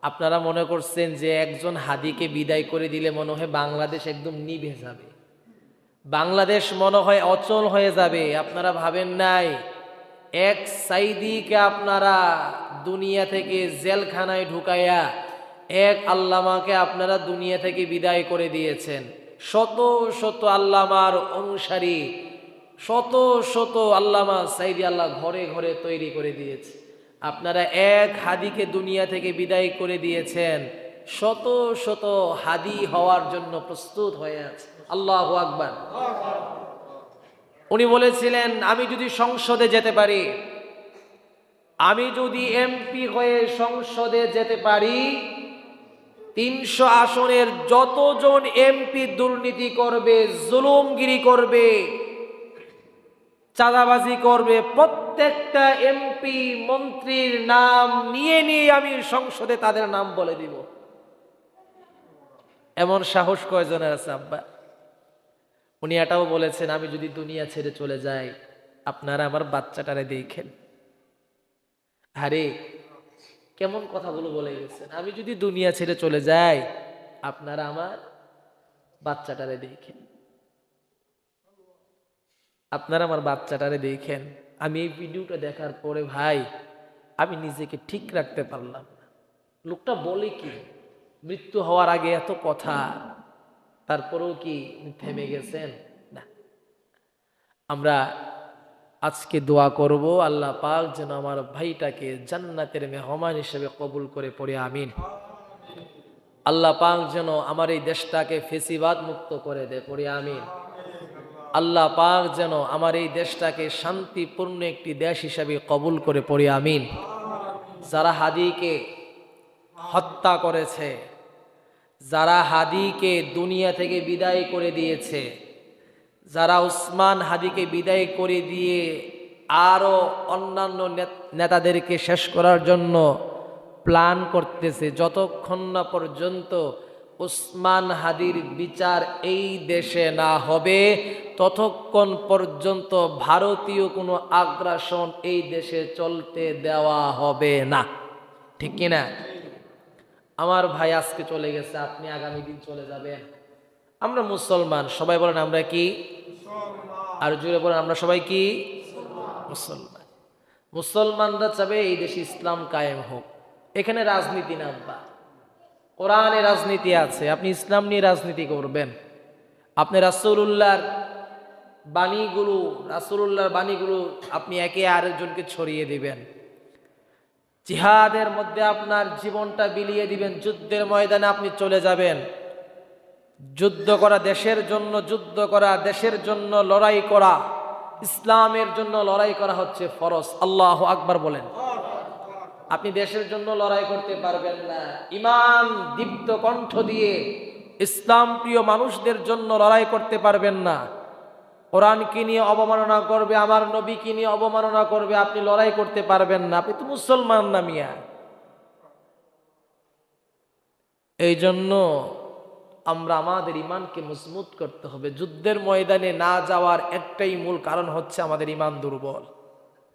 আপনারা মনে করছেন যে একজন হাদিকে বিদায় করে দিলে মনে হয় বাংলাদেশ একদম নিভে যাবে, বাংলাদেশ মনে হয় অচল হয়ে যাবে। আপনারা ভাবেন নাই, এক সাইদিকে আপনারা দুনিয়া থেকে জেলখানায় ঢুকাইয়া এক আল্লামাকে আপনারা দুনিয়া থেকে বিদায় করে দিয়েছেন। শত শত আল্লামার অনুসারী, শত শত আল্লামা সাইদি আল্লাহ ঘরে ঘরে তৈরি করে দিয়েছে। আপনারা এক হাদিকে দুনিয়া থেকে বিদায় করে দিয়েছেন, শত শত হাদি হওয়ার জন্য প্রস্তুত হয়ে আছে। আল্লাহু আকবার। উনি বলেছিলেন, আমি যদি সংসদে যেতে পারি, আমি যদি এমপি হয়ে সংসদে যেতে পারি, 300 আসনের যতজন এমপি দুর্নীতি করবে, জুলুমগিরি করবে, চাঁদাবাজি করবে, প্রত্যেকটা এমপি মন্ত্রীর নাম নিয়ে নিয়ে আমি সংসদে তাদের নাম বলে দিব। এমন সাহস কয়জনের আছে আব্বা? উনি এটাও বলেছেন, আমি যদি দুনিয়া ছেড়ে চলে যাই, আপনারা আমার বাচ্চাটারে দেখেন। আরে কেমন কথাগুলো বলে গেছেন, আমি যদি দুনিয়া ছেড়ে চলে যাই, আপনারা আমার বাচ্চাটারে দেখেন, আপনারা আমার বাচ্চাটারে দেখেন। আমি এই ভিডিওটা দেখার পরে ভাই আমি নিজেকে ঠিক রাখতে পারলাম না। লোকটা বলে কি, মৃত্যু হওয়ার আগে এত কথা, তারপরেও কি থেমে গেছেন? না। আমরা আজকে দোয়া করব, আল্লাহ পাক যেন আমার ভাইটাকে জান্নাতের মেহমান হিসেবে কবুল করে, পড়ে আমিন। আল্লাহ পাক যেন আমার এই দেশটাকে ফেসিবাদ মুক্ত করে দে, পড়ে আমিন। আল্লাহ পাক যেন আমার এই দেশটাকে শান্তিপূর্ণ একটি দেশ হিসেবে কবুল করে, পড়ে আমিন। যারা হাদিকে হত্যা করেছে, যারা হাদিকে দুনিয়া থেকে বিদায় করে দিয়েছে, যারা উসমান হাদিকে বিদায় করে দিয়ে আরো অন্যান্য নেতাদেরকে শেষ করার জন্য প্ল্যান করতেছে, যতক্ষণ না পর্যন্ত উসমান হাদির বিচার এই দেশে না হবে, ততক্ষণ পর্যন্ত ভারতীয় কোনো আগ্রাসন এই দেশে চলতে দেওয়া হবে না। ঠিক কিনা? আমার ভাই আজকে চলে গেছে, আপনি আগামী দিন চলে যাবেন। আমরা মুসলমান, সবাই বলেন আমরা কি? আর জুড়ে বলেন আমরা সবাই কি? মুসলমান। মুসলমানরা চাবে এই দেশে ইসলাম কায়েম হোক। এখানে রাজনীতি না, কোরআনে রাজনীতি আছে। আপনি ইসলাম নিয়ে রাজনীতি করবেন, আপনি রাসূলুল্লাহর বাণীগুলো আপনি একে আরেকজনকে ছড়িয়ে দিবেন, জিহাদের মধ্যে আপনার জীবনটা বিলিয়ে দিবেন, যুদ্ধের ময়দানে আপনি চলে যাবেন। যুদ্ধ করা দেশের জন্য, যুদ্ধ করা দেশের জন্য, লড়াই করা ইসলামের জন্য, লড়াই করা হচ্ছে ফরজ। আল্লাহু আকবার বলেন। আপনি দেশের জন্য লড়াই করতে পারবেন না, ঈমান দীপ্ত কণ্ঠ দিয়ে ইসলাম প্রিয় মানুষদের জন্য লড়াই করতে পারবেন না। কোরআনকে নিয়ে অবমাননা করবে, আমার নবীকে নিয়ে অবমাননা করবে, আপনি লড়াই করতে পারবেন না। আপনি তো মুসলমান না মিয়া। এই জন্য আমরা আমাদের ঈমানকে মজবুত করতে হবে। যুদ্ধের ময়দানে না যাওয়ার একটাই মূল কারণ হচ্ছে আমাদের ঈমান দুর্বল।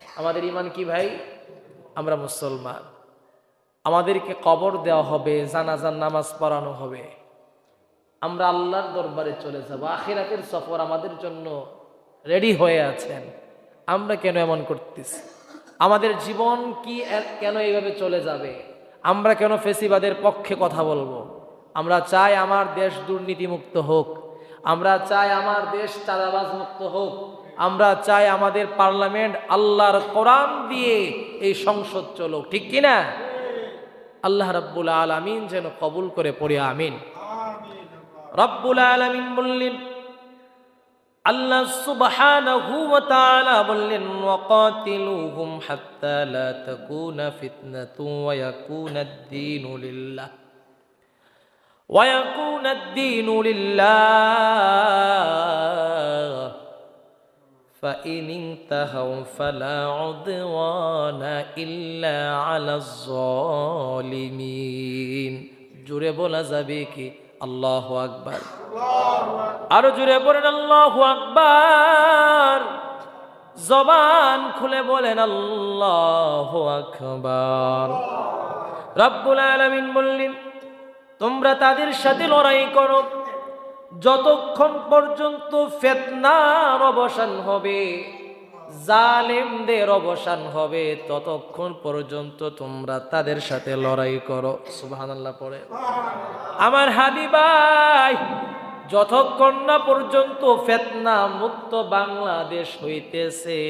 আমাদের ইমান কি ভাই? আমরা মুসলমান। আমাদেরকে কবর দেওয়া হবে, জানাজার নামাজ পড়ানো হবে, আমরা আল্লাহর দরবারে চলে যাব। আখিরাতের সফর আমাদের জন্য রেডি হয়ে আছেন। আমরা কেন এমন করতেছি? আমাদের জীবন কি কেন এইভাবে চলে যাবে? আমরা কেন ফেসিবাদের পক্ষে কথা বলবো? আমরা চাই আমার দেশ দুর্নীতিমুক্ত হোক, আমরা চাই আমার দেশ চাঁদাবাজ মুক্ত হোক, আমরা চাই আমাদের পার্লামেন্ট আল্লাহর কোরআন দিয়ে এই সংসদ চলুক, ঠিক কিনা? আল্লাহ রাব্বুল আলামিন যেন কবুল করে পড়ি আমিন। রব্বুল আলামিন বললেন, আল্লাহ সুবহানাহু ওয়া তাআলা বললেন, ওয়াকাতিলুহুম হাত্তা লা তাকুনা ফিতনাতুন ওয়া ইয়াকুনাদ-দীনু লিল্লাহ ওয়া ইয়াকুনাদ-দীনু লিল্লাহ فإن انتهوا فلا عدوان إلا على الظالمين। জোরে বলা যাবে কি আল্লাহু আকবার? আরো জোরে বলেন আল্লাহু আকবার। জবান খুলে বলেন আল্লাহু আকবার। রব্বুল আলামিন বললেন, তোমরা তাদের সাথে লড়াই করো যতক্ষণ পর্যন্ত ফিতনার অবসান হবে, জালেমদের অবসান হবে, ততক্ষণ পর্যন্ত তোমরা তাদের সাথে লড়াই করো। সুবহানাল্লাহ পড়ে। আমার হাদি ভাই, যতক্ষণ না পর্যন্ত ফিতনা মুক্ত বাংলাদেশ হইতেছে,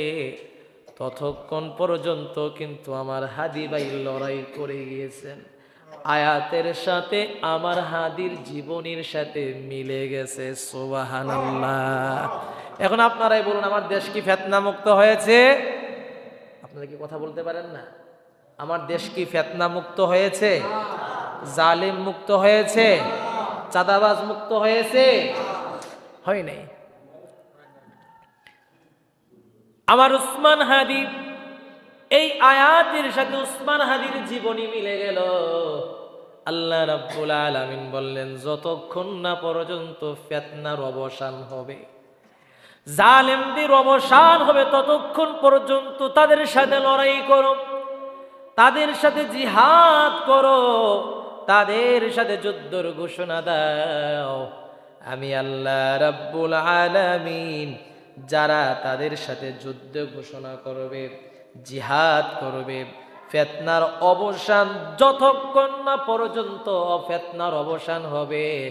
ততক্ষণ পর্যন্ত কিন্তু আমার হাদি ভাই লড়াই করে গিয়েছেন। আয়াতের সাথে আমার হাদির জীবনীর সাথে মিলে গেছে। সুবহানাল্লাহ। এখন আপনারাই বলুন, আমার দেশ কি ফিতনা মুক্ত হয়েছে? আপনারা কি কথা বলতে পারেন না? আমার দেশ কি ফিতনা মুক্ত হয়েছে? জালিম মুক্ত হয়েছে? চাঁদাবাজ মুক্ত হয়েছে? হয় নাই। আমার উসমান হাদি, এই আয়াতের সাথে উসমান হাদির জীবনী মিলে গেল। আল্লাহ রাব্বুল আলামিন বললেন, যতক্ষণ না পর্যন্ত ফিতনার অবসান হবে, জালেমদের অবসান হবে, ততক্ষণ পর্যন্ত তাদের সাথে লড়াই করো, তাদের সাথে জিহাদ করো, তাদের সাথে যুদ্ধের ঘোষণা দাও। আমি আল্লাহ রাব্বুল আলামিন যারা তাদের সাথে যুদ্ধ ঘোষণা করবে, জিহাদ করবে, ফিতনার অবসান যতক্ষণ না পর্যন্ত ফিতনার অবসান হবে,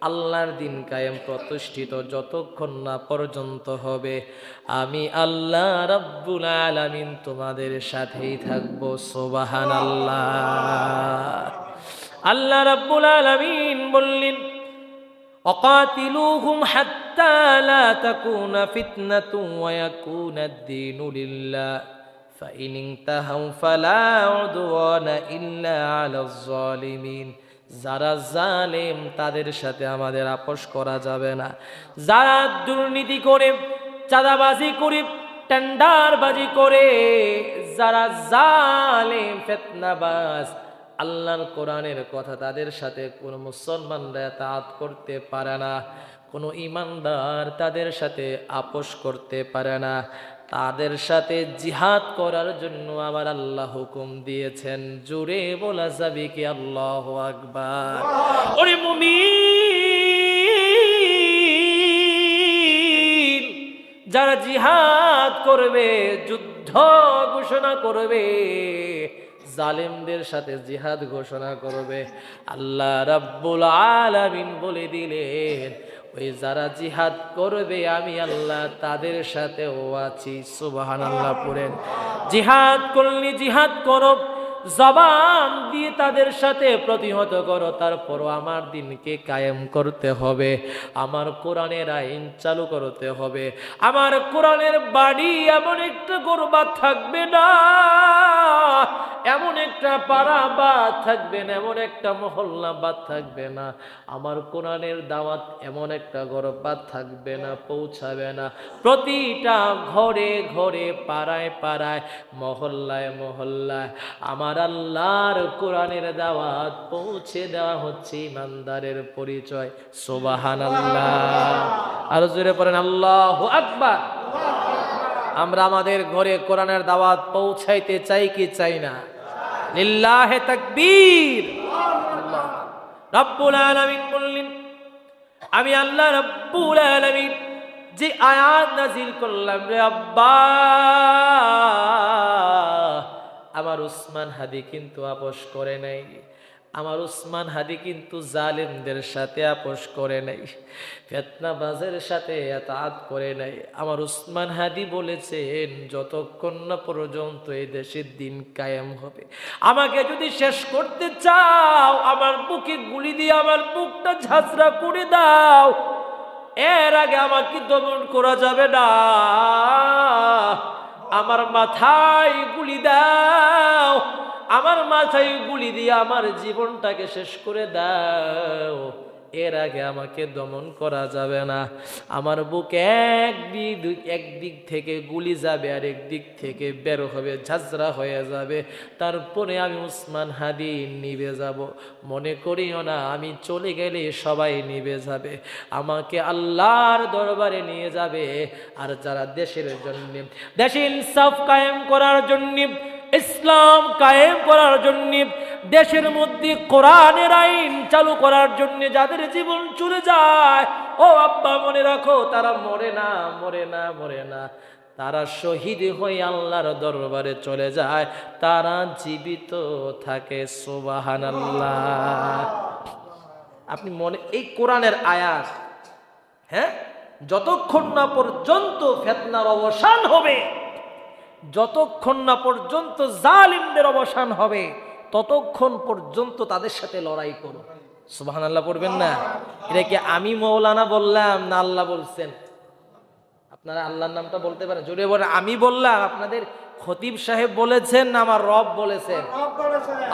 আল্লাহর দিন কায়েম প্রতিষ্ঠিত যতক্ষণ না পর্যন্ত হবে, আমি আল্লাহ রাব্বুল আলামিন তোমাদের সাথেই থাকব। সুবহানাল্লাহ। আল্লাহ রাব্বুল আলামিন বললেন, ওয়াকাতিলুহুম হাত্তা লা তাকুনা ফিতনাতুন ওয়া ইয়াকুনাদ-দীনু লিল্লাহ فإن انتهوا فلا عدوان إلا على الظالمين। যারা জালেম তাদের সাথে আমাদের আপোষ করা যাবে না। যারা দুর্নীতি করে, চাঁদাবাজি করে, টেন্ডারবাজি করে, যারা জালেম ফিতনাবাজ, আল্লাহর কোরআনের কথা তাদের সাথে কোনো মুসলমানরা ইতাআত করতে পারে না, কোনো ঈমানদার তাদের সাথে আপোষ করতে পারে না। তাদের সাথে জিহাদ করার জন্য আমার আল্লাহ হুকুম দিয়েছেন। জোরে বলা যাবে কি আল্লাহু আকবার? ওরে মুমিন, যারা জিহাদ করবে, যুদ্ধ ঘোষণা করবে, জালেমদের সাথে জিহাদ ঘোষণা করবে, আল্লাহ রাব্বুল আলামিন বলে দিলেন, ওই যারা জিহাদ করবে আমি আল্লাহ তাদের সাথেও আছি। সুবহানাল্লাহ পড়েন। জিহাদ করলে জিহাদ করো, জবান দিয়ে তাদের সাথে প্রতিহত করো, তারপরও আমার দিনকে কায়েম করতে হবে, আমার কোরআনের আইন চালু করতে হবে। আমার কোরআনের বাড়ি এমন একটা গরবাদ থাকবে না, এমন একটা পাড়া বাদ থাকবে না, এমন একটা মহল্লা বাদ থাকবে না, আমার কোরআনের দাওয়াত এমন একটা গরবাদ থাকবে না, পৌঁছাবে না। প্রতিটা ঘরে ঘরে, পাড়ায় পাড়ায়, মহল্লায় মহল্লায় আমার আল্লাহর কোরআনের দাওয়াত পৌঁছে দেওয়া হচ্ছে ইমানদারের পরিচয়। সুবহানাল্লাহ। আর জোরে পড়েন আল্লাহু আকবার। আমরা আমাদের ঘরে কোরআনের দাওয়াত পৌঁছাইতে চাই কি চাই না? লিল্লাহে তাকবীর। আল্লাহ রাব্বুল আলামিন বললেন, আমি আল্লাহ রাব্বুল আলামিন যে আয়াত নাজিল করলাম রে আব্বা, আমার উসমান হাদি কিন্তু আপোষ করে নাই। আমার উসমান হাদি কিন্তু জালেমদের সাথে আপোষ করে নাই, ফিতনাবাজের সাথে ইতাআত করে নাই। আমার উসমান হাদি বলেছেন, যতক্ষণ না পর্যন্ত এই দেশের দিন কায়েম হবে, আমাকে যদি শেষ করতে চাও আমার বুকে গুলি দিয়ে আমার বুকটা ঝাঁঝরা করে দাও, এর আগে আমাকে দমন করা যাবে না। আমার মাথায় গুলি দাও, আমার মাথায় গুলি দিয়ে আমার জীবনটাকে শেষ করে দাও, এর আগে আমাকে দমন করা যাবে না। আমার বুক একদিক থেকে গুলি যাবে আর একদিক থেকে বের হবে, ঝাঁঝরা হয়ে যাবে, তারপরে আমি উসমান হাদি নিভে যাব। মনে করিও না আমি চলে গেলে সবাই নিভে যাবে, আমাকে আল্লাহর দরবারে নিয়ে যাবে। আর যারা দেশের জন্য, দেশে ইনসাফ কায়েম করার জন্য, ইসলাম কায়েম করার জন্য, দেশের মধ্যে কোরআনের আইন চালু করার জন্য যাদের জীবন চলে যায়, ও আব্বা মনে রাখো, তারা মরে না, মরে না, মরে না, তারা শহীদ হয়ে আল্লাহর দরবারে চলে যায়, তারা জীবিত থাকে। সুবহানাল্লাহ। আপনি মনে, এই কোরআনের আয়াত, হ্যাঁ, যতক্ষণ না পর্যন্ত ফিতনার অবসান হবে, যতক্ষণ না পর্যন্ত জালিমদের অবসান হবে, ততক্ষণ পর্যন্ত তাদের সাথে লড়াই করো। সুবহানাল্লাহ পড়বেন না? এটা কি আমি মৌলানা বললাম না আল্লাহ বলছেন? আপনারা আল্লাহর নামটা বলতে পারেন, জোরে বলেন। আমি বললাম, আপনাদের খতিব সাহেব বলেছেন না আমার রব বলেছেন?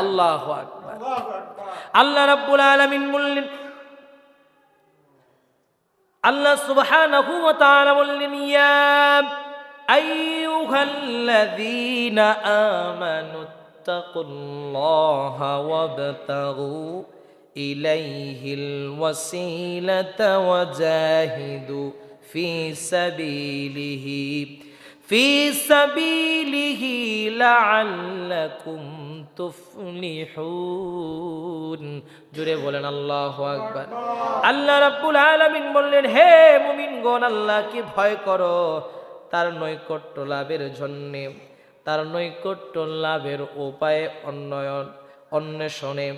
আল্লাহু আকবার। আল্লাহ রাব্বুল আলামিন বললেন, আল্লাহ সুবহানাহু ওয়া তাআলা বললেন, ইয়া আইয়ুহাল্লাযীনা আমানু তাকুল্লাহা ওয়াবতাগু ইলাইহিল ওয়াসিলাতা ওয়াজাহিদু ফি সাবিলিহি লাআল্লাকুম তুফলিহুন। জোরে বলেন আল্লাহু আকবার। আল্লাহ রাব্বুল আলামিন বললেন, হে মুমিনগণ, আল্লাহকে ভয় করো তার নৈকট্য লাভের জন্যে, তার নৈকট্য লাভের উপায়ে অন্বেষণে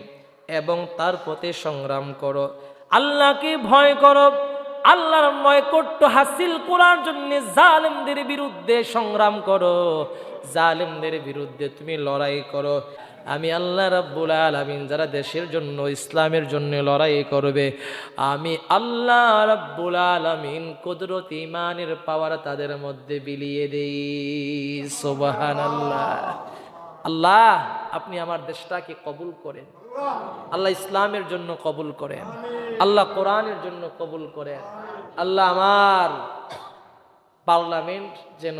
এবং তার পথে সংগ্রাম করো। আল্লাহকে ভয় করো, আল্লাহর নৈকট্য হাসিল করার জন্য জালেমদের বিরুদ্ধে সংগ্রাম করো, জালেমদের বিরুদ্ধে তুমি লড়াই করো। আমি আল্লাহ রাব্বুল আলামিন যারা দেশের জন্য, ইসলামের জন্য লড়াই করবে, আমি আল্লাহ রাব্বুল আলামিন কুদরত ঈমানের পাওয়ার তাদের মধ্যে বিলিয়ে দেই। সুবহানাল্লাহ। আল্লাহ আপনি আমার দেশটাকে কবুল করেন, আল্লাহ ইসলামের জন্য কবুল করেন, আল্লাহ কোরআনের জন্য কবুল করেন। আল্লাহ আমার পার্লামেন্ট যেন,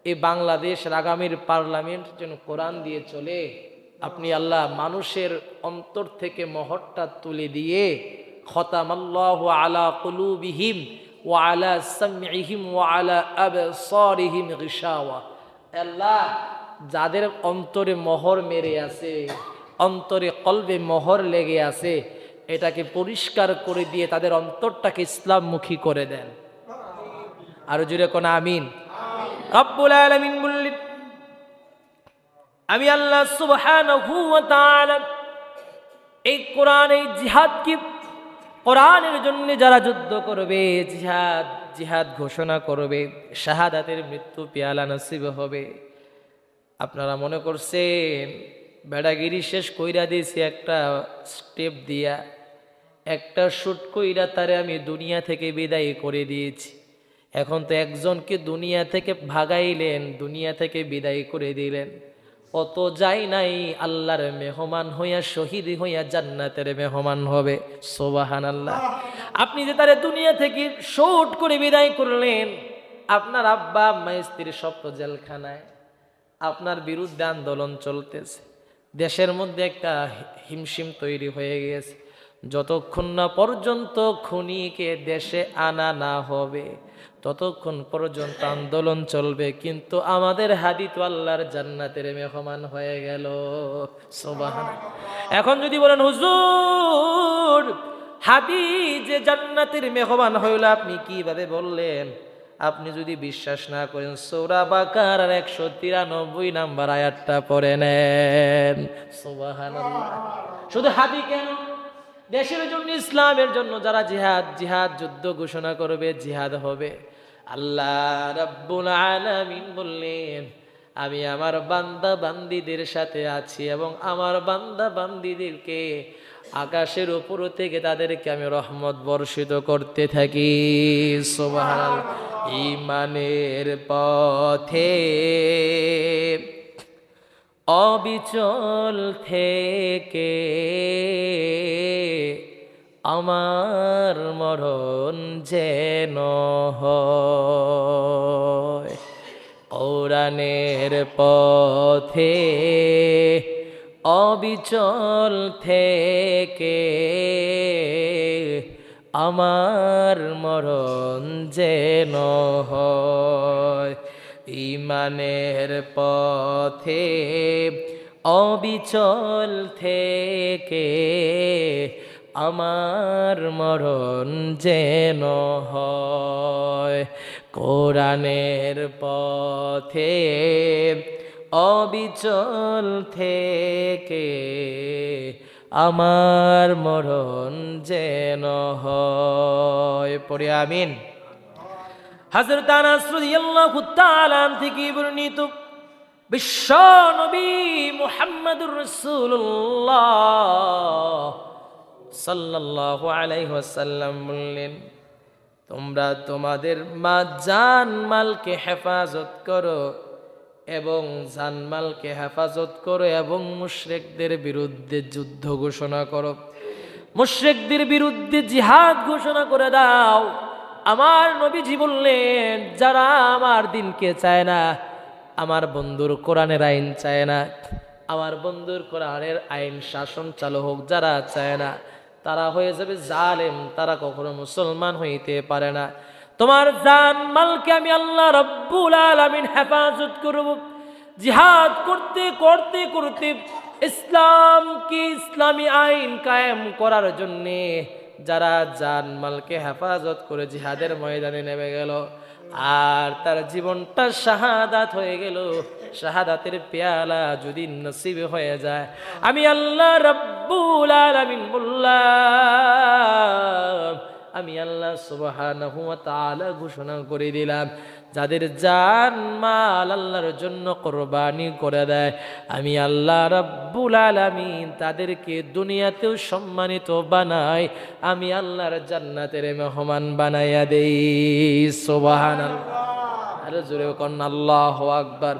এই বাংলাদেশের আগামীর পার্লামেন্ট যেন কোরআন দিয়ে চলে। আপনি আল্লাহ মানুষের অন্তর থেকে মোহরটা তুলে দিয়ে, খতামাল্লাহু আলা কুলুবিহিম ওয়া আলা সামইহিম ওয়া আলা আবসারিহিম গিশাওয়া। আল্লাহ যাদের অন্তরে মোহর মেরে আছে, অন্তরে কলবে মোহর লেগে আছে, এটাকে পরিষ্কার করে দিয়ে তাদের অন্তরটাকে ইসলামমুখী করে দেন। আর জুড়ে কোন আমিন। রব্বুল আলামিন বললেন, আমি আল্লাহ সুবহানাহু ওয়া তাআলা এই কোরআন, এই জিহাদকে, কোরআনের জন্য যারা যুদ্ধ করবে, জিহাদ ঘোষণা করবে, শাহাদাতের মৃত্যু পেয়ালা নসিব হবে। আপনারা মনে করছেন বেড়াগিরি শেষ কইরা দিয়েছি একটা স্টেপ দিয়া, একটা শুট কইরা তারে আমি দুনিয়া থেকে বিদায় করে দিয়েছি। এখন তো একজনকে দুনিয়া থেকে ভাগাইলেন, দুনিয়া থেকে বিদায় করে দিলেন, অত যাই নাই, আল্লাহর মেহমান হইয়া, শহীদ হইয়া জান্নাতের মেহমান হবে। সুবহানাল্লাহ। আপনি যে তারে দুনিয়া থেকে শুট করে বিদায় করলেন, আপনার আব্বা আম্মা স্ত্রীর স্বপ্ন জেলখানায়, আপনার বিরুদ্ধে আন্দোলন চলতেছে, দেশের মধ্যে একটা হিমশিম তৈরি হয়ে গেছে। যতক্ষণ না পর্যন্ত খুনিকে দেশে আনা না হবে, ততক্ষণ পর্যন্ত আন্দোলন চলবে, কিন্তু আমাদের হাদি তো আল্লাহর জান্নাতের মেহমান হয়ে গেল। সুবহানাল্লাহ। এখন যদি বলেন হুজুর হাদি যে জান্নাতের মেহমান হইল আপনি কিভাবে বললেন? আপনি যদি বিশ্বাস না করেন সূরা বাকারার 193 নাম্বার আয়াতটা পড়ে নেন। সুবহানাল্লাহ। শুধু হাদি কেন, দেশের জন্য ইসলামের জন্য যারা জিহাদ যুদ্ধ ঘোষণা করবে, জিহাদ হবে, আল্লাহ রাব্বুল আলামিন বললেন আমি আমার বান্দা বান্দীদের সাথে আছি এবং আমার বান্দা বান্দীদেরকে আকাশের উপর থেকে তাদেরকে আমি রহমত বর্ষিত করতে থাকি। সুবহানাল্লাহ। ঈমানের পথে অবিচল থেকে আমার মরণ যেন হয়, কোরআনের পথে অবিচল থেকে আমার মরণ যেন হয়, ঈমানের পথে অবিচল থেকে আমার মরণ যেন হয়, কোরআনের পথে অবিচল থেকে আমার মরণ যেন হয়। পড়ে আমিন। হযরত আনাস রাদিয়াল্লাহু তাআলা থেকে বর্ণিত বিশ্ব নবী মুহাম্মদুর রাসূলুল্লাহ সাল্লাল্লাহু আলাইহি ওয়াসাল্লাম বললেন তোমরা তোমাদের জানমালকে হেফাজত করো এবং জানমালকে হেফাজত করো এবং মুশরিকদের বিরুদ্ধে যুদ্ধ ঘোষণা করো, মুশরিকদের বিরুদ্ধে জিহাদ ঘোষণা করে দাও। আমার নবীজি বললেন যারা আমার দিনকে চায় না, আমার বন্ধুর কোরআনের আইন চায় না, আমার বন্ধুর কোরআনের আইন শাসন চালু হোক যারা চায় না, তারা হয়ে যাবে জালেম, তারা কখনো মুসলমান হইতে পারে না। তোমার জান মালকে আমি আল্লাহ রাব্বুল আলামিন হেফাজত করব। জিহাদ করতে করতে করতে ইসলামকে ইসলামী আইন কায়েম করার জন্যে যারা জান মালকে হেফাজত করে জিহাদের ময়দানে নেমে গেল আর তার জীবনটা শাহাদাত হয়ে গেল, শাহাদাতের পেয়ালা যদি নসিব হয়ে যায়, আমি আল্লাহ রাব্বুল আলামিন বললাম, আমি আল্লাহ সুবহানাহু ওয়া তাআলা ঘোষণা করে দিলাম যাদের জান মাল আল্লাহর জন্য কুরবানি করে দেয়, আমি আল্লাহ রাব্বুল আলামিন তাদেরকে দুনিয়াতেও সম্মানিত বানাই, আমি আল্লাহর জান্নাতের মেহমান বানাইয়া দেই। সুবহানাল্লাহ। আরো জোরে কোন আল্লাহু আকবার।